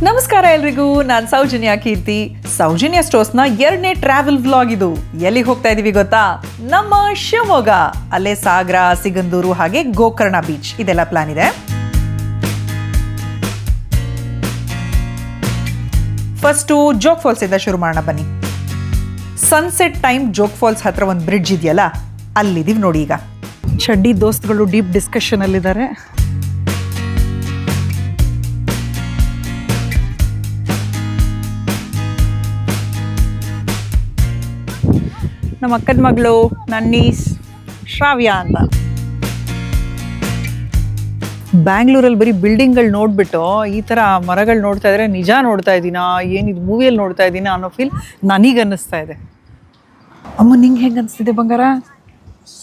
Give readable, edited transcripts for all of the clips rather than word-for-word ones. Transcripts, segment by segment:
ನಮಸ್ಕಾರ ಎಲ್ರಿಗೂ, ನಾನು ಸೌಜನ್ಯ ಕೀರ್ತಿ. ಸೌಜನ್ಯ ಸ್ಟೋರ್ಸ್ನ 2ನೇ ಟ್ರಾವೆಲ್ ವ್ಲಾಗ್ ಇದು. ಎಲ್ಲಿಗೆ ಹೋಗ್ತಾ ಇದೀವಿ ಗೊತ್ತಾ? ನಮ್ಮ ಶಿವಮೊಗ್ಗ. ಅಲ್ಲೇ ಸಾಗರ, ಸಿಗಂದೂರು ಹಾಗೆ ಗೋಕರ್ಣ ಬೀಚ್ ಇದೆಲ್ಲ ಪ್ಲಾನ್ ಇದೆ. ಫಸ್ಟು ಜೋಗ್ ಫಾಲ್ಸ್ ಇಂದ ಶುರು ಮಾಡೋಣ ಬನ್ನಿ. ಸನ್ಸೆಟ್ ಟೈಮ್ ಜೋಗ್ ಫಾಲ್ಸ್ ಹತ್ರ ಒಂದು ಬ್ರಿಡ್ಜ್ ಇದೆಯಲ್ಲ, ಅಲ್ಲಿದ್ದೀವಿ ನೋಡಿ. ಈಗ ಚಡ್ಡಿ ದೋಸ್ತಗಳು ಡೀಪ್ ಡಿಸ್ಕಷನ್ ಅಲ್ಲಿದ್ದಾರೆ. ನಮ್ಮ ಅಕ್ಕನ ಮಗಳು ನನ್ನೀಸ್ ಶ್ರಾವ್ಯ ಅಂತ. ಬ್ಯಾಂಗ್ಳೂರಲ್ಲಿ ಬರೀ ಬಿಲ್ಡಿಂಗ್ಗಳು ನೋಡ್ಬಿಟ್ಟು ಈ ಥರ ಮರಗಳು ನೋಡ್ತಾ ಇದ್ರೆ ನಿಜ ನೋಡ್ತಾ ಇದ್ದೀನಾ, ಏನಿದು ಮೂವಿಯಲ್ಲಿ ನೋಡ್ತಾ ಇದ್ದೀನಾ ಅನ್ನೋ ಫೀಲ್ ನನಗೆ ಅನ್ನಿಸ್ತಾ ಇದೆ. ಅಮ್ಮ, ನಿಂಗೆ ಹೆಂಗೆ ಅನಿಸ್ತಿದೆ ಬಂಗಾರ?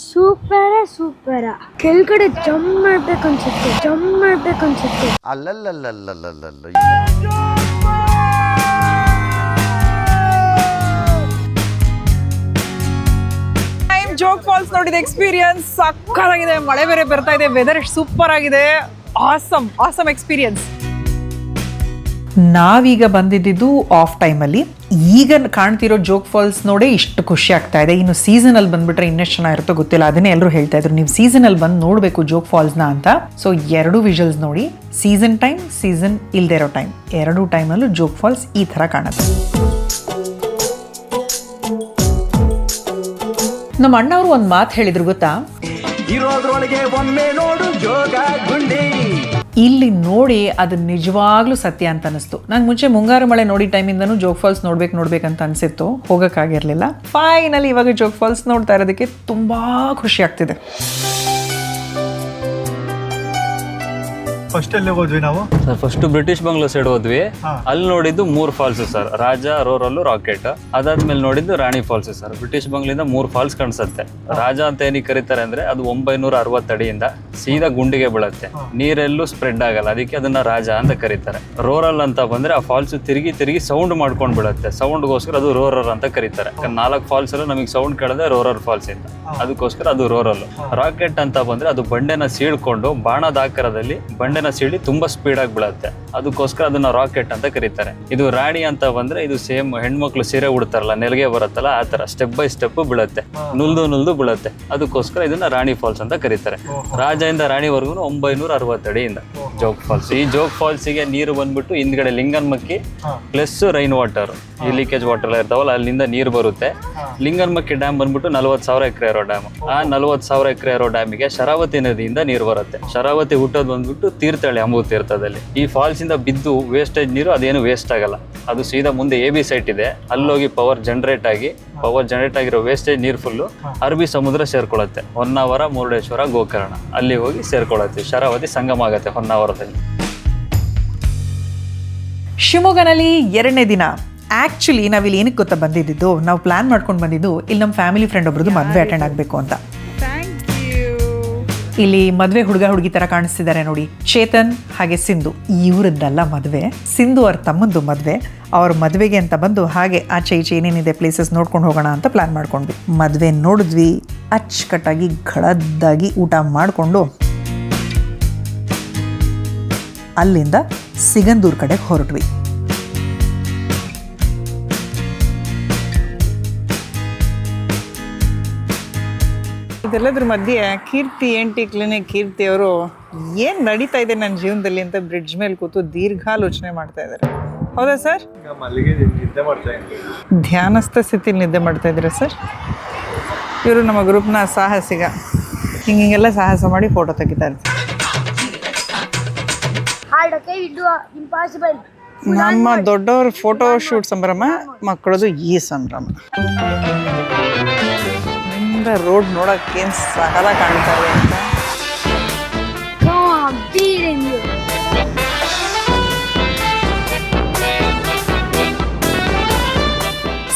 ಸೂಪರ ಕೆಳಗಡೆ ಜಂಪ್ ಮಾಡ್ಬೇಕು ಅನ್ಸುತ್ತೆ. ಅಲ್ಲಲ್ಲಲ್ಲಲ್ಲಲ್ಲಲ್ಲ. ಜೋಗ್ ಫಾಲ್ಸ್ ನೋಡಿದ ಎಕ್ಸ್ಪೀರಿಯನ್ಸ್ ಸಕ್ಕತ್ತಾಗಿದೆ. ಮಳೆ ಬೇರೆ ಬರ್ತಾ ಇದೆ, ವೆದರ್ ಸೂಪರ್ ಆಗಿದೆ. Awesome experience. ನಾವೀಗ ಬಂದಿದ್ದು ಆಫ್ ಟೈಮಲ್ಲಿ. ಈಗ ಕಾಣ್ತಿರೋ ಜೋಗ್ ಫಾಲ್ಸ್ ನೋಡೇ ಇಷ್ಟು ಖುಷಿ ಆಗ್ತಾ ಇದೆ. ಇನ್ನು ಸೀಸನಲ್ಲಿ ಬಂದ್ಬಿಟ್ರೆ ಇನ್ನೆಷ್ಟು ಚೆನ್ನಾಗಿರುತ್ತೋ ಗೊತ್ತಿಲ್ಲ. ಅದನ್ನೇ ಎಲ್ಲರೂ ಹೇಳ್ತಾ ಇದ್ರು, ನೀವು ಸೀಸನಲ್ಲಿ ಬಂದು ನೋಡಬೇಕು ಜೋಗ್ ಫಾಲ್ಸ್ನ ಅಂತ. ಸೊ 2 ವಿಜುವಲ್ಸ್ ನೋಡಿ, ಸೀಸನ್ ಟೈಮ್, ಸೀಸನ್ ಇಲ್ಲದೆ ಇರೋ ಟೈಮ್, 2 ಟೈಮಲ್ಲೂ ಜೋಗ್ ಫಾಲ್ಸ್ ಈ ಥರ ಕಾಣುತ್ತೆ. ನಮ್ಮ ಅಣ್ಣವರು ಒಂದು ಮಾತು ಹೇಳಿದ್ರು ಗೊತ್ತಾ? ಇರೋದ್ರೊಳಗೆ ಒಮ್ಮೆ ನೋಡು ಜೋಗ ಗುಂಡಿ. ಇಲ್ಲಿ ನೋಡಿ ಅದು ನಿಜವಾಗ್ಲೂ ಸತ್ಯ ಅಂತ ಅನಿಸ್ತು. ನಂಗೆ ಮುಂಚೆ ಮುಂಗಾರು ಮಳೆ ನೋಡಿ ಟೈಮಿಂದನೂ ಜೋಗ್ ಫಾಲ್ಸ್ ನೋಡ್ಬೇಕಂತ ಅನಿಸಿತ್ತು, ಹೋಗೋಕ್ಕಾಗಿರಲಿಲ್ಲ. ಫೈನಲಿ ಇವಾಗ ಜೋಗ್ ಫಾಲ್ಸ್ ನೋಡ್ತಾ ಇರೋದಕ್ಕೆ ತುಂಬ ಖುಷಿ ಆಗ್ತಿದೆ. ಫಸ್ಟ್ ಎಲ್ಲಿ ಹೋದ್ವಿ ನಾವು? Sir first British bungalow side ಹೋದ್ವಿ. ಅಲ್ಲಿ ನೋಡಿದ್ದು 3 ಫಾಲ್ಸ್ ಸರ್, ರಾಜ, ರೋರಲ್ಲು, ರಾಕೆಟ್. ಅದಾದ್ಮೇಲೆ ನೋಡಿದ್ದು ರಾಣಿ ಫಾಲ್ಸ್ ಸರ್. ಬ್ರಿಟಿಷ್ ಬಂಗ್ಲಿಂದ 3 ಫಾಲ್ಸ್ ಕಾಣಿಸುತ್ತೆ. ರಾಜ ಅಂತ ಏನಕ್ಕೆ ಕರೀತಾರೆ ಅಂದ್ರೆ ಅದು 960 ಅಡಿಯಿಂದ ಸೀದಾ ಗುಂಡಿಗೆ ಬೀಳುತ್ತೆ, ನೀರೆಲ್ಲೂ ಸ್ಪ್ರೆಡ್ ಆಗಲ್ಲ, ಅದಕ್ಕೆ ಅದನ್ನ ರಾಜ ಅಂತ ಕರೀತಾರೆ. ರೋರಲ್ ಅಂತ ಬಂದ್ರೆ ಆ ಫಾಲ್ಸ್ ತಿರುಗಿ ಸೌಂಡ್ ಮಾಡ್ಕೊಂಡ್ ಬೀಳುತ್ತೆ, ಸೌಂಡ್ಗೋಸ್ಕರ ಅದು ರೋರರ್ ಅಂತ ಕರೀತಾರೆ. 4 ಫಾಲ್ಸ್ ಅಲ್ಲೂ ನಮಗೆ ಸೌಂಡ್ ಕೇಳದೆ ರೋರರ್ ಫಾಲ್ಸ್ ಇಂದ, ಅದಕ್ಕೋಸ್ಕರ ಅದು ರೋರಲ್. ರಾಕೆಟ್ ಅಂತ ಬಂದ್ರೆ ಅದು ಬಂಡೆನ ಸೀಳ್ಕೊಂಡು ಬಾಣದ ಆಕಾರದಲ್ಲಿ ಬಂಡೆನ ಸೀಳಿ ತುಂಬಾ ಸ್ಪೀಡ್ ಆಗಿ ಬೀಳುತ್ತೆ, ಅದಕ್ಕೋಸ್ಕರ ಅದನ್ನ ರಾಕೆಟ್ ಅಂತ ಕರೀತಾರೆ. ಇದು ರಾಣಿ ಅಂತ ಬಂದ್ರೆ ಇದು ಸೇಮ್ ಹೆಣ್ಮಕ್ಳು ಸೀರೆ ಉಡ್ತಾರಲ್ಲ, ನೆಲಗೆ ಬರುತ್ತಲ್ಲ, ಆ ತರ ಸ್ಟೆಪ್ ಬೈ ಸ್ಟೆಪ್ ಬೀಳುತ್ತೆ, ನುಲ್ದು ಬೀಳುತ್ತೆ, ಅದಕ್ಕೋಸ್ಕರ ಇದನ್ನ ರಾಣಿ ಫಾಲ್ಸ್ ಅಂತ ಕರೀತಾರೆ. ರಾಜದಿಂದ ರಾಣಿವರೆಗೂ 960 ಅಡಿಯಿಂದ ಜೋಗ್ ಫಾಲ್ಸ್. ಈ ಜೋಗ್ ಫಾಲ್ಸ್ ಗೆ ನೀರು ಬಂದ್ಬಿಟ್ಟು ಹಿಂದ್ಗಡೆ ಲಿಂಗನ್ಮಕ್ಕಿ ಪ್ಲಸ್ ರೈನ್ ವಾಟರ್, ಈ ಲೀಕೇಜ್ ವಾಟರ್ ಎಲ್ಲ ಇರ್ತಾವಲ್ಲ, ಅಲ್ಲಿಂದ ನೀರು ಬರುತ್ತೆ. ಲಿಂಗನ್ಮಕ್ಕಿ ಡ್ಯಾಮ್ ಬಂದ್ಬಿಟ್ಟು 40,000 ಎಕರೆ ಇರೋ ಡ್ಯಾಮ್. ಆ 40,000 ಎಕರೆ ಇರೋ ಡ್ಯಾಮಿಗೆ ಶರಾವತಿ ನದಿಯಿಂದ ನೀರು ಬರುತ್ತೆ. ಶರಾವತಿ ಹುಟ್ಟೋದು ಬಂದ್ಬಿಟ್ಟು ತೀರ್ಥಹಳ್ಳಿ ಅಂಬು ತೀರ್ಥದಲ್ಲಿ. ಈ ಫಾಲ್ಸ್ ಇಂದ ಬಿದ್ದು ವೇಸ್ಟೇಜ್ ನೀರು ಅದೇನು ವೇಸ್ಟ್ ಆಗಲ್ಲ, ಅದು ಸೀದಾ ಮುಂದೆ AB ಸೈಟ್ ಇದೆ, ಅಲ್ಲೋಗಿ ಪವರ್ ಜನರೇಟ್ ಆಗಿರೋ ವೇಸ್ಟೇಜ್ ನೀರು ಫುಲ್ಲು ಅರಬ್ಬಿ ಸಮುದ್ರ ಸೇರ್ಕೊಳ್ಳುತ್ತೆ. ಹೊನ್ನಾವರ, ಮುರುಡೇಶ್ವರ, ಗೋಕರ್ಣ ಅಲ್ಲಿ ಹೋಗಿ ಸೇರ್ಕೊಳ್ಳುತ್ತೆ. ಶರಾವತಿ ಸಂಗಮ ಆಗುತ್ತೆ ಹೊನ್ನಾವರದಲ್ಲಿ. ಶಿವಮೊಗ್ಗನಲ್ಲಿ 2ನೇ ದಿನ. ಆ್ಯಕ್ಚುಲಿ ನಾವಿಲ್ಲಿ ಏನಕ್ಕೆ ಗೊತ್ತಾ ಬಂದಿದ್ದು, ನಾವು ಪ್ಲ್ಯಾನ್ ಮಾಡ್ಕೊಂಡು ಬಂದಿದ್ದು ಇಲ್ಲಿ ನಮ್ಮ ಫ್ಯಾಮಿಲಿ ಫ್ರೆಂಡ್ ಒಬ್ರದ್ದು ಮದುವೆ ಅಟೆಂಡ್ ಆಗಬೇಕು ಅಂತ. ಇಲ್ಲಿ ಮದುವೆ ಹುಡುಗಿ ಥರ ಕಾಣಿಸ್ತಿದ್ದಾರೆ ನೋಡಿ, ಚೇತನ್ ಹಾಗೆ ಸಿಂಧು. ಇವರದ್ದಲ್ಲ ಮದುವೆ, ಸಿಂಧು ಅವ್ರ ತಮ್ಮಂದು ಮದುವೆ. ಅವ್ರ ಮದುವೆಗೆ ಅಂತ ಬಂದು ಹಾಗೆ ಆಚೆ ಈಚೆ ಏನೇನಿದೆ ಪ್ಲೇಸಸ್ ನೋಡ್ಕೊಂಡು ಹೋಗೋಣ ಅಂತ ಪ್ಲ್ಯಾನ್ ಮಾಡ್ಕೊಂಡ್ವಿ. ಮದುವೆ ನೋಡಿದ್ವಿ, ಅಚ್ಚುಕಟ್ಟಾಗಿ ಗಳದ್ದಾಗಿ ಊಟ ಮಾಡಿಕೊಂಡು ಅಲ್ಲಿಂದ ಸಿಗಂದೂರು ಕಡೆಗೆ ಹೊರಟ್ವಿ. ಇದೆಲ್ಲದ್ರ ಮಧ್ಯೆ ಕೀರ್ತಿ ಕೀರ್ತಿ ಅವರು ಏನು ನಡೀತಾ ಇದೆ ನನ್ನ ಜೀವನದಲ್ಲಿ ಅಂತ ಬ್ರಿಡ್ಜ್ ಮೇಲೆ ಕೂತು ದೀರ್ಘಾಲೋಚನೆ ಮಾಡ್ತಾ ಇದ್ದಾರೆ. ಹೌದಾ ಸರ್? ಧ್ಯಾನಸ್ಥ ಸ್ಥಿತಿಲಿ ನಿದ್ದೆ ಮಾಡ್ತಾ ಇದ್ದೀರಾ ಸರ್? ಇವರು ನಮ್ಮ ಗ್ರೂಪ್ನ ಸಾಹಸಿಗ, ಹಿಂಗೆಲ್ಲ ಸಾಹಸ ಮಾಡಿ ಫೋಟೋ ತೆಗಿತಾ ಇರ್ತಾರೆ. ನಮ್ಮ ದೊಡ್ಡವ್ರ ಫೋಟೋ ಶೂಟ್ ಸಂಭ್ರಮ, ಮಕ್ಕಳದು ಈ ಸಂಭ್ರಮ. ರೋಡ್ ನೋಡಕ್ಕೆ ಏನ್ ಸಕಲ ಕಾಣ್ತಾ ಇದೆ ಅಂತ.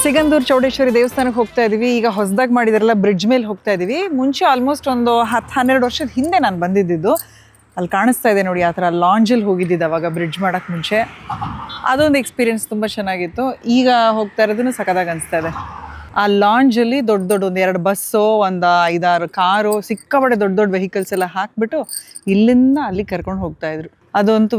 ಸಿಗಂದೂರು ಚೌಡೇಶ್ವರಿ ದೇವಸ್ಥಾನಕ್ಕೆ ಹೋಗ್ತಾ ಇದೀವಿ. ಈಗ ಹೊಸದಾಗಿ ಮಾಡಿದಾರಲ್ಲ ಬ್ರಿಡ್ಜ್ ಮೇಲೆ ಹೋಗ್ತಾ ಇದೀವಿ. ಮುಂಚೆ ಆಲ್ಮೋಸ್ಟ್ ಒಂದು 10-12 ವರ್ಷದ ಹಿಂದೆ ನಾನು ಬಂದಿದ್ದು. ಅಲ್ಲಿ ಕಾಣಿಸ್ತಾ ಇದೆ ನೋಡಿ, ಆ ಥರ ಲಾಂಜಲ್ಲಿ ಹೋಗಿದ್ದಿದ್ದು ಅವಾಗ ಬ್ರಿಡ್ಜ್ ಮಾಡೋಕ್ಕೆ ಮುಂಚೆ. ಅದೊಂದು ಎಕ್ಸ್ಪೀರಿಯನ್ಸ್ ತುಂಬ ಚೆನ್ನಾಗಿತ್ತು. ಈಗ ಹೋಗ್ತಾ ಇರೋದನ್ನು ಸಖತ್ತಾಗಿ ಅನಿಸ್ತಾ ಇದೆ. ಆ ಲಾಂಜಲ್ಲಿ ದೊಡ್ಡ ಒಂದು 2 ಬಸ್ಸು, ಒಂದು 5-6 ಕಾರು, ಸಿಕ್ಕಾಪಟ್ಟೆ ದೊಡ್ಡ ವೆಹಿಕಲ್ಸ್ ಎಲ್ಲ ಹಾಕ್ಬಿಟ್ಟು ಇಲ್ಲಿಂದ ಅಲ್ಲಿ ಕರ್ಕೊಂಡು ಹೋಗ್ತಾ ಇದ್ರು. ಅದಂತೂ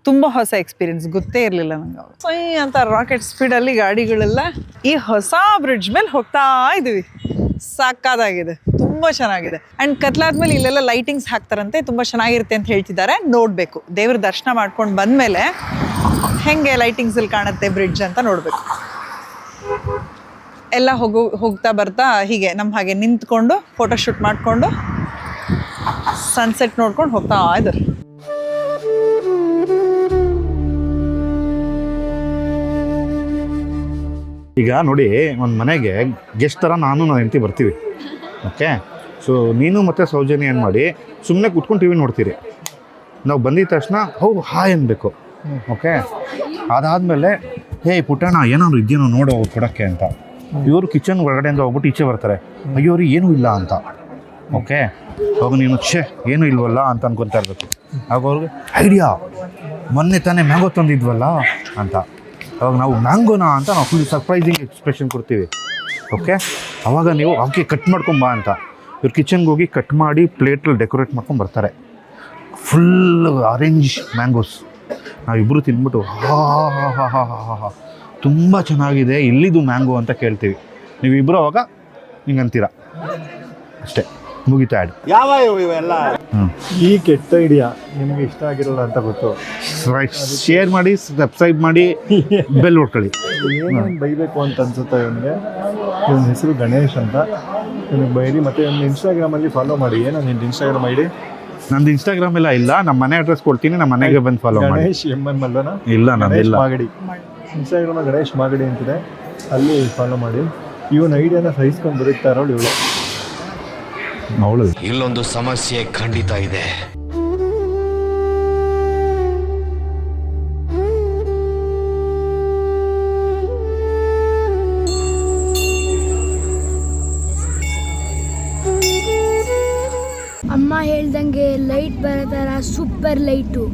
ತುಂಬ ಹೊಸ ಎಕ್ಸ್ಪೀರಿಯನ್ಸ್, ಗೊತ್ತೇ ಇರಲಿಲ್ಲ ನಂಗೆ. ಸೈ ಅಂತ ರಾಕೆಟ್ ಸ್ಪೀಡಲ್ಲಿ ಗಾಡಿಗಳೆಲ್ಲ ಈ ಹೊಸ ಬ್ರಿಡ್ಜ್ ಮೇಲೆ ಹೋಗ್ತಾ ಇದ್ದೀವಿ. ಸಾಕಾದಾಗಿದೆ, ತುಂಬ ಚೆನ್ನಾಗಿದೆ. ಆ್ಯಂಡ್ ಕತ್ಲಾದ್ಮೇಲೆ ಇಲ್ಲೆಲ್ಲ ಲೈಟಿಂಗ್ಸ್ ಹಾಕ್ತಾರಂತೆ, ತುಂಬ ಚೆನ್ನಾಗಿರುತ್ತೆ ಅಂತ ಹೇಳ್ತಿದ್ದಾರೆ. ನೋಡಬೇಕು, ದೇವ್ರ ದರ್ಶನ ಮಾಡ್ಕೊಂಡು ಬಂದಮೇಲೆ ಹೆಂಗೆ ಲೈಟಿಂಗ್ಸಲ್ಲಿ ಕಾಣುತ್ತೆ ಬ್ರಿಡ್ಜ್ ಅಂತ ನೋಡಬೇಕು. ಎಲ್ಲ ಹೋಗ್ತಾ ಬರ್ತಾ ಹೀಗೆ ನಮ್ಮ ಹಾಗೆ ನಿಂತ್ಕೊಂಡು ಫೋಟೋಶೂಟ್ ಮಾಡಿಕೊಂಡು ಸನ್ಸೆಟ್ ನೋಡ್ಕೊಂಡು ಹೋಗ್ತಾ ಇದ್ದಾರೆ. ಈಗ ನೋಡಿ, ಒಂದು ಮನೆಗೆ ಗೆಸ್ಟ್ ಥರ ನಾನು ನನ್ನ ಹೆಂಡತಿ ಬರ್ತೀವಿ. ಓಕೆ, ಸೊ ನೀನು ಮತ್ತು ಸೌಜನ್ಯ ಏನು ಮಾಡಿ ಸುಮ್ಮನೆ ಕೂತ್ಕೊಂಡು ಟಿ ವಿ ನೋಡ್ತೀರಿ. ನಾವು ಬಂದಿದ ತಕ್ಷಣ ಹಾಯ್ ಅನ್ಬೇಕು. ಓಕೆ, ಅದಾದಮೇಲೆ ಹೇ ಪುಟ್ಟಣ್ಣ ಏನಾದ್ರು ಇದೆಯೇನೋ ನೋಡು ಕೊಡೋಕ್ಕೆ ಅಂತ. ಇವರು ಕಿಚನ್ ಒಳಗಡೆಯಿಂದ ಹೋಗ್ಬಿಟ್ಟು ಈಚೆ ಬರ್ತಾರೆ, ಅಯ್ಯೋ ಅವ್ರಿಗೆ ಏನೂ ಇಲ್ಲ ಅಂತ. ಓಕೆ, ಅವಾಗ ನೀನು ಏನೂ ಇಲ್ವಲ್ಲ ಅಂತ ಅನ್ಕೊತಾ ಇರಬೇಕು. ಆಗ ಅವ್ರಿಗೆ ಐಡಿಯಾ, ಮೊನ್ನೆ ತಾನೇ ಮ್ಯಾಂಗೋ ತಂದಿದ್ವಲ್ಲ ಅಂತ. ಅವಾಗ ನಾವು ಮ್ಯಾಂಗೋನಾ ಅಂತ ನಾವು ಫುಲ್ ಸರ್ಪ್ರೈಸಿಂಗ್ ಎಕ್ಸ್ಪ್ರೆಷನ್ ಕೊಡ್ತೀವಿ. ಓಕೆ, ಅವಾಗ ನೀವು ಅವಕ್ಕೆ ಕಟ್ ಮಾಡ್ಕೊಂಬಾ ಅಂತ ಇವ್ರು ಕಿಚನ್ಗೆ ಹೋಗಿ ಕಟ್ ಮಾಡಿ ಪ್ಲೇಟಲ್ಲಿ ಡೆಕೋರೇಟ್ ಮಾಡ್ಕೊಂಡು ಬರ್ತಾರೆ. Full orange mangoes. ನಾವಿಬ್ಬರು ತಿಂದ್ಬಿಟ್ಟು ಹಾ ತುಂಬ ಚೆನ್ನಾಗಿದೆ, ಇಲ್ಲಿದು ಮ್ಯಾಂಗೋ ಅಂತ ಕೇಳ್ತೀವಿ. ನೀವಿಬ್ಬರು ಅವಾಗ ಹಿಂಗಂತೀರ, ಅಷ್ಟೇ, ಮುಗಿತಾ ಆ್ಯಡ್. ಯಾವ ಇವೆಲ್ಲ ಈ ಕೆಟ್ಟ ಐಡಿಯಾ ನಿಮ್ಗೆ ಇಷ್ಟ ಆಗಿರಲ್ಲ ಅಂತ ಗೊತ್ತು. ಶೇರ್ ಮಾಡಿ, ಸಬ್ಸ್ಕ್ರೈಬ್ ಮಾಡಿ, ಬೆಲ್ ಹೊಡ್ಕೊಳ್ಳಿ. ಏನೇನು ಬೈಬೇಕು ಅಂತ ಅನ್ಸುತ್ತೆ ಇವನಿಗೆ. ಇವನ ಹೆಸರು ಗಣೇಶ್ ಅಂತ. ಇವನಿಗೆ ಬೈರಿ. ಮತ್ತು ಒಂದು ಇನ್ಸ್ಟಾಗ್ರಾಮಲ್ಲಿ ಫಾಲೋ ಮಾಡಿ. ಏನೋ ನಿನ್ನ ಇನ್ಸ್ಟಾಗ್ರಾಮ್ ಐಡಿ? ನಂದು ಇನ್ಸ್ಟಾಗ್ರಾಮ್ ಎಲ್ಲ ಇಲ್ಲ, ನಮ್ಮ ಮನೆ ಅಡ್ರೆಸ್ ಕೊಡ್ತೀನಿ, ನಮ್ಮ ಮನೆಗೆ ಬಂದು ಫಾಲೋ ಮಾಡಿ. ಗಣೇಶ್ ಎಮ್ ಅಲ್ಲನ? ಇಲ್ಲ, ನಂದಿಲ್ಲ. ಮಾಗಡಿ ಇನ್ಸ್ಟಾಗ್ರಾಮ್ ಗಣೇಶ್ ಮಾಗಡಿ ಅಂತಿದೆ, ಅಲ್ಲಿ ಫಾಲೋ ಮಾಡಿ. ಇವನ ಐಡಿಯಾನ ಸಹಿಸ್ಕೊಂಡು ಬದುಕ್ತಾ ಇರೋಳು ಇವಳು. ಅವಳು ಇಲ್ಲೊಂದು ಸಮಸ್ಯೆ ಖಂಡಿತ ಇದೆ. ಅಮ್ಮ ಹೇಳ್ದಂಗೆ ಲೈಟ್ ಬರೋ ಥರ ಸೂಪರ್ ಲೈಟು.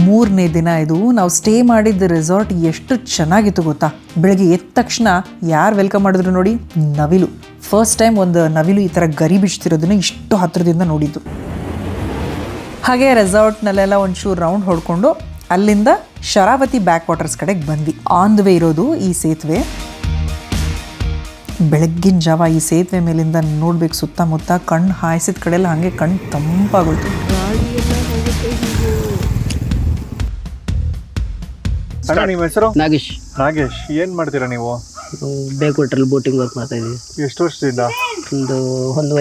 ಮೂರನೇ ದಿನ ಇದು. ನಾವು ಸ್ಟೇ ಮಾಡಿದ್ದ ರೆಸಾರ್ಟ್ ಎಷ್ಟು ಚೆನ್ನಾಗಿತ್ತು ಗೊತ್ತಾ. ಬೆಳಗ್ಗೆ ಎದ್ದ ತಕ್ಷಣ ಯಾರು ವೆಲ್ಕಮ್ ಮಾಡಿದ್ರು ನೋಡಿ, ನವಿಲು. ಫಸ್ಟ್ ಟೈಮ್ ಒಂದು ನವಿಲು ಈ ಥರ ಗರಿ ಬಿಡ್ತಿರೋದನ್ನ ಇಷ್ಟು ಹತ್ತಿರದಿಂದ ನೋಡಿದ್ದು. ಹಾಗೆ ರೆಸಾರ್ಟ್ನಲ್ಲೆಲ್ಲ ಒಂಚೂರು ರೌಂಡ್ ಹೊಡ್ಕೊಂಡು ಅಲ್ಲಿಂದ ಶರಾವತಿ ಬ್ಯಾಕ್ ವಾಟರ್ಸ್ ಕಡೆಗೆ ಬಂದ್ವಿ. ಆನ್ ದ ವೇ ಇರೋದು ಈ ಸೇತುವೆ. ಬೆಳಗ್ಗಿನ ಜಾವ ಈ ಸೇತುವೆ ಮೇಲಿಂದ ನೋಡ್ಬೇಕು ಸುತ್ತಮುತ್ತ. ಕಣ್ಣು ಹಾಯಿಸಿದ ಕಡೆಲ್ಲ ಹಾಗೆ ಕಣ್ಣು ತಂಪಾಗೋಯ್ತು. ಅಣ್ಣ, ನಿಮ್ಮ ಹೆಸರು? ನಾಗೇಶ್. ನಾಗೇಶ್, ಏನು ಮಾಡ್ತೀರಾ ನೀವು? ಬೇಕ್ ವಾಟರ್ ಬೋಟಿಂಗ್ ವರ್ಕ್ ಮಾಡ್ತಾ ಇದ್ದೀವಿ. ಎಷ್ಟು ವರ್ಷದಿಂದ? ಒಂದು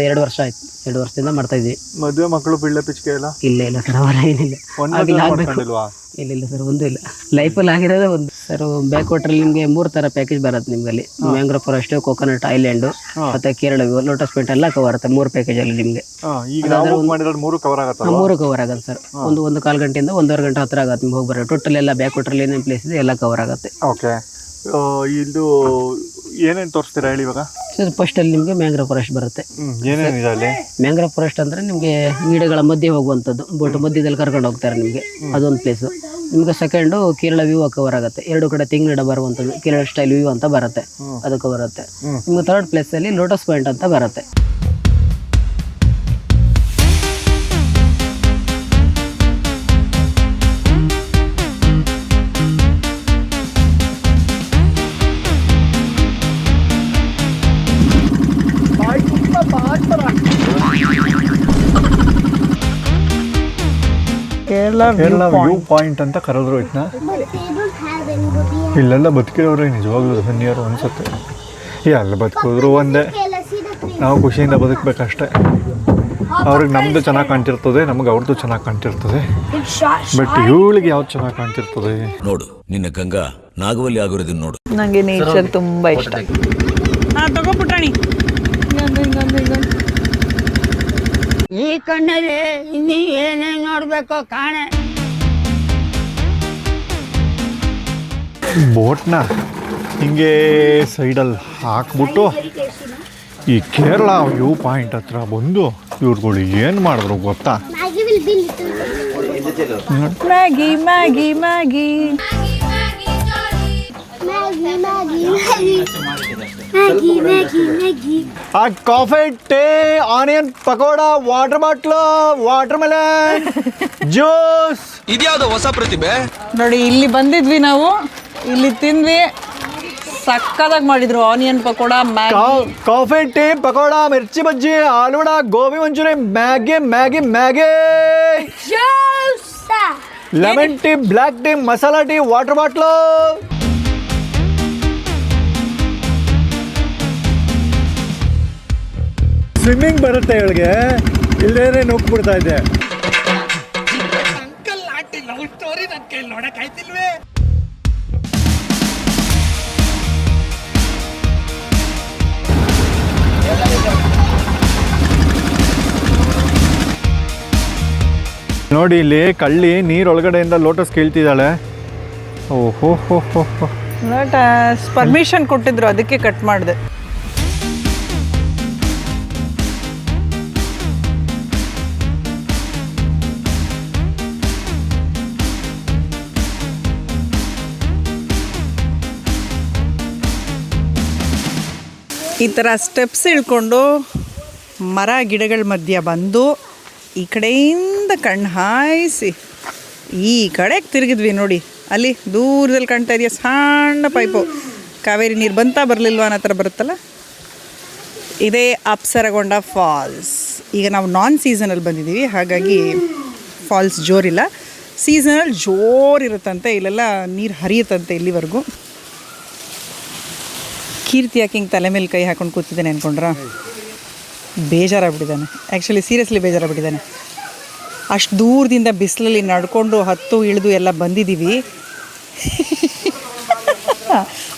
2 ವರ್ಷ ಆಯ್ತು. 2 ವರ್ಷದಿಂದ ಮಾಡ್ತಾ ಇದ್ವಿ. ಮದುವೆ ಮಕ್ಕಳು ಪಿಳ್ಳೆ ಪಿಚ್ಕೆ ಎಲ್ಲ? ಇಲ್ಲ ಸರ್, ಅವರ ಏನಿಲ್ಲ. ಇಲ್ಲ ಸರ್, ಒಂದೂ ಇಲ್ಲ. ಲೈಫಲ್ಲಿ ಆಗಿರೋದೇ ಒಂದು ಸರ್. ಬ್ಯಾಕ್ ವಾಟರ್ ನಿಮಗೆ 3 ಥರ ಪ್ಯಾಕೇಜ್ ಬರುತ್ತೆ ನಿಮ್ಗೆ. ಅಲ್ಲಿ ಮ್ಯಾಂಗ್ರೋ ಫಾರೆಸ್ಟ್, ಕೋಕೋನಟ್ ಐಲ್ಯಾಂಡ್ ಮತ್ತೆ ಕೇರಳ ಲೋಟಸ್ ಪಾಯಿಂಟ್ ಎಲ್ಲ ಕವರ್ ಆಗುತ್ತೆ 3 ಪ್ಯಾಕೇಜ್ ಅಲ್ಲಿ ನಿಮಗೆ. 3 ಕವರ್ ಆಗುತ್ತೆ. 3 ಕವರ್ ಆಗುತ್ತೆ ಸರ್. ಒಂದು ಕಾಲು ಗಂಟೆಯಿಂದ 1.5 ಗಂಟೆ ಹತ್ರ ಆಗುತ್ತೆ ನಿಮ್ಗೆ ಹೋಗಿ ಬರೋ. ಟೋಟಲ್ ಎಲ್ಲ ಬ್ಯಾಕ್ ವಾಟರ್ ಏನೇನು ಪ್ಲೇಸ್ ಇದೆ ಎಲ್ಲ ಕವರ್ ಆಗುತ್ತೆ. ಓಕೆ, ಇದು ಏನೇನು ತೋರಿಸ್ತೀರಾ ಹೇಳಿ ಇವಾಗ? ಸರ್, ಫಸ್ಟ್ ಅಲ್ಲಿ ನಿಮಗೆ ಮ್ಯಾಂಗ್ರೋ ಫಾರೆಸ್ಟ್ ಬರುತ್ತೆ. ಏನೇನಿದೆ ಅಲ್ಲಿ? ಮ್ಯಾಂಗ್ರೋ ಫಾರೆಸ್ಟ್ ಅಂದ್ರೆ ನಿಮಗೆ ಗಿಡಗಳ ಮಧ್ಯೆ ಹೋಗುವಂಥದ್ದು, ಬೋಟ್ ಮಧ್ಯದಲ್ಲಿ ಕರ್ಕೊಂಡು ಹೋಗ್ತಾರೆ ನಿಮಗೆ. ಅದೊಂದು ಪ್ಲೇಸು. ನಿಮ್ಗೆ ಸೆಕೆಂಡು ಕೇರಳ ವ್ಯೂ ಕವರ್ ಆಗುತ್ತೆ. 2 ಕಡೆ ತೆಂಗಿನ ಗಿಡ ಬರುವಂಥದ್ದು, ಕೇರಳ ಸ್ಟೈಲ್ ವ್ಯೂ ಅಂತ ಬರುತ್ತೆ, ಅದಕ್ಕೆ ಬರುತ್ತೆ. ನಿಮ್ಗೆ 3rd ಪ್ಲೇಸಲ್ಲಿ ಲೋಟಸ್ ಪಾಯಿಂಟ್ ಅಂತ ಬರುತ್ತೆ. ಕೇರಳ ವ್ಯೂ ಪಾಯಿಂಟ್ ಅಂತ ಕರೆದ್ರು ಇದನ್ನ. ಇಲ್ಲೆಲ್ಲ ಬದುಕಿರೋರು ನಿಜವಾಗ್ಲೂ ಧನ್ಯರು ಅನ್ಸುತ್ತೆ. ಎಲ್ಲ ಬದುಕಿದ್ರು ಒಂದೇ, ನಾವು ಖುಷಿಯಿಂದ ಬದುಕಬೇಕಷ್ಟೆ. ಅವ್ರಿಗೆ ನಮ್ಮದು ಚೆನ್ನಾಗಿ ಕಾಣ್ತಿರ್ತದೆ, ನಮಗೆ ಅವ್ರದ್ದು ಚೆನ್ನಾಗಿ ಕಾಣ್ತಿರ್ತದೆ. ಬಟ್ ಇವಳಿಗೆ ಯಾವ್ದು ಚೆನ್ನಾಗಿ ಕಾಣ್ತಿರ್ತದೆ ನೋಡು. ನಿನ್ನ ಗಂಗಾ ನಾಗವಲ್ಲಿ ಆಗಿರೋದನ್ನ ನೋಡು. ನನಗೆ ನೇಚರ್ ತುಂಬ ಇಷ್ಟ. ತಗೋ ಪುಟಾಣಿ. ಈ ಕಣ್ಣಲ್ಲಿ ಇನ್ನೀ ಏನೇನು ನೋಡ್ಬೇಕೋ ಕಾಣೆ. ಬೋಟ್ನ ಹಿಂಗೆ ಸೈಡಲ್ಲಿ ಹಾಕ್ಬಿಟ್ಟು ಈ ಕೇರಳ ವ್ಯೂ ಪಾಯಿಂಟ್ ಹತ್ರ ಬಂದು ಇವ್ರುಗಳು ಏನು ಮಾಡಿದ್ರು ಗೊತ್ತಾ? Maggi Maggi Maggi. ಆ coffee tea onion pakoda water bottle watermelon juice. ಇದ್ಯಾವುದೋ ಹೊಸ ಪ್ರತಿಭೆ. ನೋಡಿ ಇಲ್ಲಿ ಬಂದಿದ್ವಿ ನಾವು, ಇಲ್ಲಿ ತಿಂದ್ವಿ, ಸಕ್ಕದಾಗಿ ಮಾಡಿದ್ರು onion pakoda, coffee tea pakoda, mirchi bajji, ಆಲೂಡ, gobi manchurian, Maggi Maggi Maggi, lemon tea, black tea, masala tea, water bottle. Swimming ಬರುತ್ತೆ ಇವಳಿಗೆ, ಇಲ್ಲೇನೆ ನುಗ್ಬಿಡ್ತಾ ಇದೆ. ನೋಡಿ ಇಲ್ಲಿ ಕಳ್ಳಿ ನೀರೊಳಗಡೆಯಿಂದ ಲೋಟಸ್ ಕೇಳ್ತಿದ್ದಾಳೆ. ಓಹೋ ಹೋ ಹೋ ಹೋ. ಲೋಟಸ್ ಪರ್ಮಿಷನ್ ಕೊಟ್ಟಿದ್ರು, ಅದಕ್ಕೆ ಕಟ್ ಮಾಡಿದೆ. ಈ ಥರ ಸ್ಟೆಪ್ಸ್ ಇಳ್ಕೊಂಡು ಮರ ಗಿಡಗಳ ಮಧ್ಯ ಬಂದು ಈ ಕಡೆಯಿಂದ ಕಣ್ಣು ಹಾಯಿಸಿ ಈ ಕಡೆಗೆ ತಿರುಗಿದ್ವಿ ನೋಡಿ. ಅಲ್ಲಿ ದೂರದಲ್ಲಿ ಕಾಣ್ತಾ ಇದೆಯಾ ಸಣ್ಣ ಪೈಪು, ಕಾವೇರಿ ನೀರು ಬಂತಾ ಬರಲಿಲ್ವ ಅನ್ನೋ ಥರ ಬರುತ್ತಲ್ಲ, ಇದೇ ಅಪ್ಸರಗೊಂಡ ಫಾಲ್ಸ್. ಈಗ ನಾವು ನಾನ್ ಸೀಸನಲ್ಲಿ ಬಂದಿದ್ದೀವಿ, ಹಾಗಾಗಿ ಫಾಲ್ಸ್ ಜೋರಿಲ್ಲ. ಸೀಸನಲ್ಲಿ ಜೋರಿರುತ್ತಂತೆ, ಇಲ್ಲೆಲ್ಲ ನೀರು ಹರಿಯುತ್ತಂತೆ ಇಲ್ಲಿವರೆಗೂ. ಕೀರ್ತಿ ಯಾಕೆ ಹಿಂಗೆ ತಲೆ ಮೇಲೆ ಕೈ ಹಾಕೊಂಡು ಕೂತಿದ್ದಾನೆ ಅಂದ್ಕೊಂಡ್ರ? ಬೇಜಾರಾಗ್ಬಿಟ್ಟಿದ್ದಾನೆ, ಆ್ಯಕ್ಚುಲಿ ಸೀರಿಯಸ್ಲಿ ಬೇಜಾರಾಗ್ಬಿಟ್ಟಿದ್ದಾನೆ. ಅಷ್ಟು ದೂರದಿಂದ ಬಿಸಿಲಲ್ಲಿ ನಡ್ಕೊಂಡು ಹತ್ತು ಇಳಿದು ಎಲ್ಲ ಬಂದಿದ್ದೀವಿ.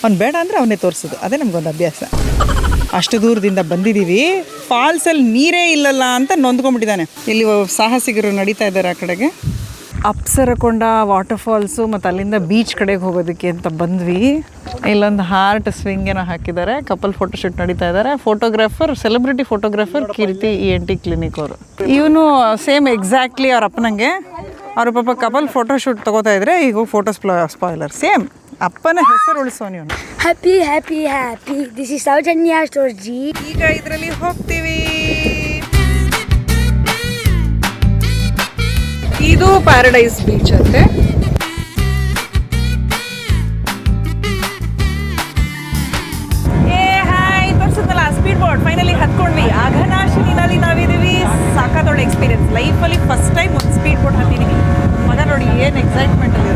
ಅವ್ನು ಬೇಡ ಅಂದರೆ ಅವನ್ನೇ ತೋರಿಸೋದು, ಅದೇ ನಮಗೊಂದು ಅಭ್ಯಾಸ. ಅಷ್ಟು ದೂರದಿಂದ ಬಂದಿದ್ದೀವಿ, ಫಾಲ್ಸಲ್ಲಿ ನೀರೇ ಇಲ್ಲಲ್ಲ ಅಂತ ನೊಂದ್ಕೊಂಡ್ಬಿಟ್ಟಿದ್ದಾನೆ. ಇಲ್ಲಿ ಸಾಹಸಿಗರು ನಡೀತಾ ಇದ್ದಾರೆ ಆ ಕಡೆಗೆ. ಅಪ್ಸರಕೊಂಡ ವಾಟರ್ ಫಾಲ್ಸು ಮತ್ತು ಅಲ್ಲಿಂದ ಬೀಚ್ ಕಡೆಗೆ ಹೋಗೋದಕ್ಕೆ ಅಂತ ಬಂದ್ವಿ. ಇಲ್ಲೊಂದು ಹಾರ್ಟ್ ಸ್ವಿಂಗ್ ಏನೋ ಹಾಕಿದ್ದಾರೆ, ಕಪಲ್ ಫೋಟೋಶೂಟ್ ನಡೀತಾ ಇದ್ದಾರೆ. ಫೋಟೋಗ್ರಾಫರ್, ಸೆಲೆಬ್ರಿಟಿ ಫೋಟೋಗ್ರಾಫರ್ ಕೀರ್ತಿ ENT ಕ್ಲಿನಿಕ್ ಅವರು. ಇವನು ಸೇಮ್ ಎಕ್ಸಾಕ್ಟ್ಲಿ ಅವ್ರ ಅಪ್ಪನಂಗೆ. ಅವ್ರ ಪಾಪ ಕಪಲ್ ಫೋಟೋಶೂಟ್ ತೊಗೋತಾ ಇದ್ರೆ ಈಗ ಫೋಟೋ ಸ್ಪಾಯ್ಲರ್ ಸೇಮ್ ಅಪ್ಪನ ಹೆಸರು ಉಳಿಸೋನು ಇವನು. Happy happy happy, this is Soujanya ಸ್ಟೋರ್ಜಿ. ಈಗ ಇದರಲ್ಲಿ ಹೋಗ್ತೀವಿ. ಇದು ಪ್ಯಾರಡೈಸ್ ಬೀಚ್ ಅಂತೆ. ಹಾಯ್ ತೋರಿಸಿದ್ನಲ್ಲ ಸ್ಪೀಡ್ ಬೋಟ್, ಫೈನಲಿ ಹತ್ಕೊಂಡ್ವಿ. ಅಘನಾಶಿನಿನಲ್ಲಿ ನಾವಿದ್ದೀವಿ. ಸಾಕಾದೊಳ್ಳೆ ಎಕ್ಸ್ಪೀರಿಯನ್ಸ್, ಲೈಫಲ್ಲಿ ಫಸ್ಟ್ ಟೈಮ್ ಒಂದು ಸ್ಪೀಡ್ ಬೋಟ್ ಹತ್ತಿದ್ದೀವಿ. ಮಗ ನೋಡಿ ಏನು ಎಕ್ಸೈಟ್ಮೆಂಟ್ ಅಲ್ಲಿ.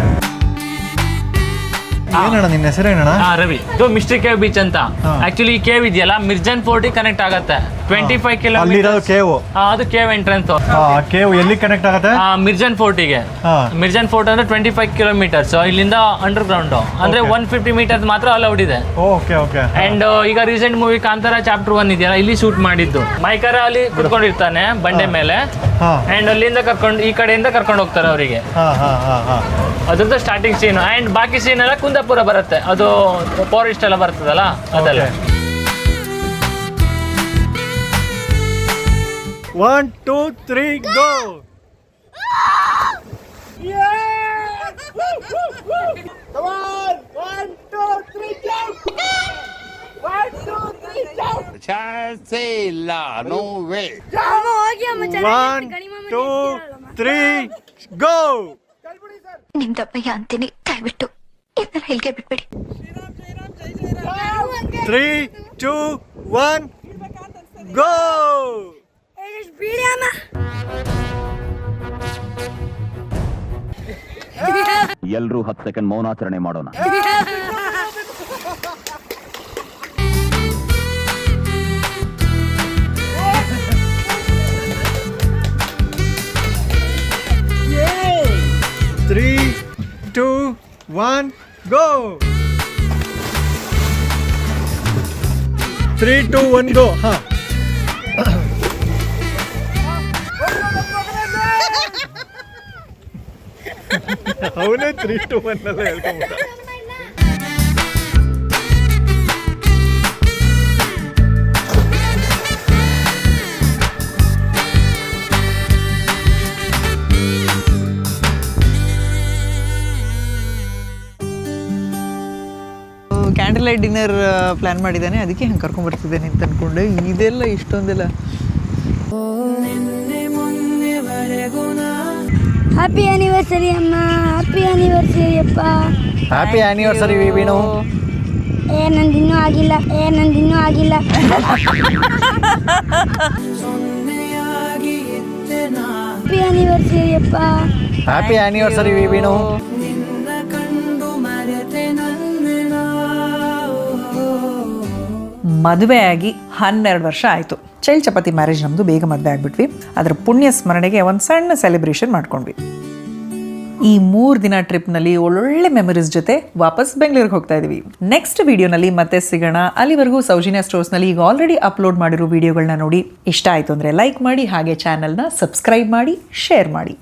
ಏನಣ್ಣ ನಿನ್ನ ಹೆಸರೇನಣ್ಣ? ರವಿ. ಇದು ಮಿಸ್ಟ್ರಿ ಕೇವ್ ಬೀಚ್ ಅಂತ. ಆಕ್ಚುಲಿ ಈ ಕೇವ್ ಇದೆಯಲ್ಲ ಮಿರ್ಜನ್ ಫೋರ್ಟ್ ಕನೆಕ್ಟ್ ಆಗತ್ತೆ. 25 ಕಿಲೋಮೀಟರ್ ಕೇವ್. ಅದು ಕೇವ್ ಎಂಟ್ರೆನ್ಸ್. ಕೇವ್ ಎಲ್ಲಿ ಕನೆಕ್ಟ್ ಆಗುತ್ತೆ? ಮಿರ್ಜನ್ ಫೋರ್ಟಿಗೆ. ಮಿರ್ಜನ್ ಫೋರ್ಟ್ ಅಂದ್ರೆ 25 ಕಿಲೋಮೀಟರ್ಸ್. ಇಲ್ಲಿಂದ ಅಂಡರ್ ಗ್ರೌಂಡ್ ಅಂದ್ರೆ 150 ಮೀಟರ್ಸ್ ಮಾತ್ರ ಅಲೌಡ್ ಇದೆ. Okay okay. ಅಂಡ್ ಈಗ ರೀಸೆಂಟ್ ಮೂವಿ ಕಾಂತಾರ ಚಾಪ್ಟರ್ 1 ಇದೆಯಲ್ಲ, ಇಲ್ಲಿ ಶೂಟ್ ಮಾಡಿದ್ದು. ಮೈಕರ ಅಲ್ಲಿ ಕುತ್ಕೊಂಡಿರ್ತಾನೆ ಬಂಡೆ ಮೇಲೆ, ಅಂಡ್ ಅಲ್ಲಿಂದ ಕರ್ಕೊಂಡು ಈ ಕಡೆಯಿಂದ ಕರ್ಕೊಂಡು ಹೋಗ್ತಾರೆ ಅವರಿಗೆ. ಅದ್ರದ್ದು ಸ್ಟಾರ್ಟಿಂಗ್ ಸೀನ್. ಅಂಡ್ ಬಾಕಿ ಸೀನ್ ಎಲ್ಲ ಕುಂದಾಪುರ ಬರುತ್ತೆ, ಅದು ಫಾರೆಸ್ಟ್ ಎಲ್ಲ ಬರ್ತದಲ್ಲ ಅದೆಲ್ಲ. 1 2 3 ಗೋ. ಚಾನ್ಸೇ ಇಲ್ಲ, ನೋ ವೇ. 1 2 3 ಗೋ. ನಿಮ್ದಪ್ಪಯ್ಯ ಅಂತೀನಿ, ದಯವಿಟ್ಟು ಇದನ್ನ ಹೇಳಿಕೆ ಬಿಟ್ಬಿಡಿ. 3 2 1 ಗೋ. ಎಲ್ರೂ 10 ಸೆಕೆಂಡ್ ಮೌನಾಚರಣೆ ಮಾಡೋಣ. Three, 2 1 go. 3 2 1 go. ಅವನೇ 3 2 1 ಅಲ್ಲ ಹೇಳ್ಕೊಂಬಿಟ್ಟ. ಕ್ಯಾಂಡಲ್ ಲೈಟ್ ಡಿನ್ನರ್ ಪ್ಲ್ಯಾನ್ ಮಾಡಿದ್ದಾನೆ, ಅದಕ್ಕೆ ಹಂಗೆ ಕರ್ಕೊಂಡ್ಬರ್ತಿದ್ದೇನೆ ಅಂತ ಅಂದ್ಕೊಂಡೆ. ಇದೆಲ್ಲ ಇಷ್ಟೊಂದೆಲ್ಲ. ಹ್ಯಾಪಿ ಆನಿವರ್ಸರಿ ಅಮ್ಮ, ಹ್ಯಾಪಿ ಆನಿವರ್ಸರಿ ಅಪ್ಪ. Happy anniversary Veenu. ನಂದಿನ್ನೂ ಆಗಿಲ್ಲ. ಹ್ಯಾಪಿ ಆನಿವರ್ಸರಿ ಅಪ್ಪ. Happy anniversary Veenu. ಮದುವೆ ಆಗಿ 12 ವರ್ಷ ಆಯಿತು. ಚೈಲ್ಡ್ ಚಪಾತಿ ಮ್ಯಾರೇಜ್ ನಮ್ಮದು, ಬೇಗ ಮದುವೆ ಆಗಿಬಿಟ್ವಿ. ಅದರ ಪುಣ್ಯ ಸ್ಮರಣೆಗೆ ಒಂದು ಸಣ್ಣ ಸೆಲೆಬ್ರೇಷನ್ ಮಾಡ್ಕೊಂಡ್ವಿ. ಈ 3 ದಿನ ಟ್ರಿಪ್ನಲ್ಲಿ ಒಳ್ಳೊಳ್ಳೆ ಮೆಮೊರೀಸ್ ಜೊತೆ ವಾಪಸ್ ಬೆಂಗಳೂರಿಗೆ ಹೋಗ್ತಾ ಇದ್ದೀವಿ. ನೆಕ್ಸ್ಟ್ ವಿಡಿಯೋನಲ್ಲಿ ಮತ್ತೆ ಸಿಗೋಣ. ಅಲ್ಲಿವರೆಗೂ ಸೌಜನ್ಯ ಸ್ಟೋರ್ಸ್ನಲ್ಲಿ ಈಗ ಆಲ್ರೆಡಿ ಅಪ್ಲೋಡ್ ಮಾಡಿರೋ ವಿಡಿಯೋಗಳನ್ನ ನೋಡಿ. ಇಷ್ಟ ಆಯಿತು ಅಂದರೆ ಲೈಕ್ ಮಾಡಿ, ಹಾಗೆ ಚಾನಲ್ನ ಸಬ್ಸ್ಕ್ರೈಬ್ ಮಾಡಿ, ಶೇರ್ ಮಾಡಿ.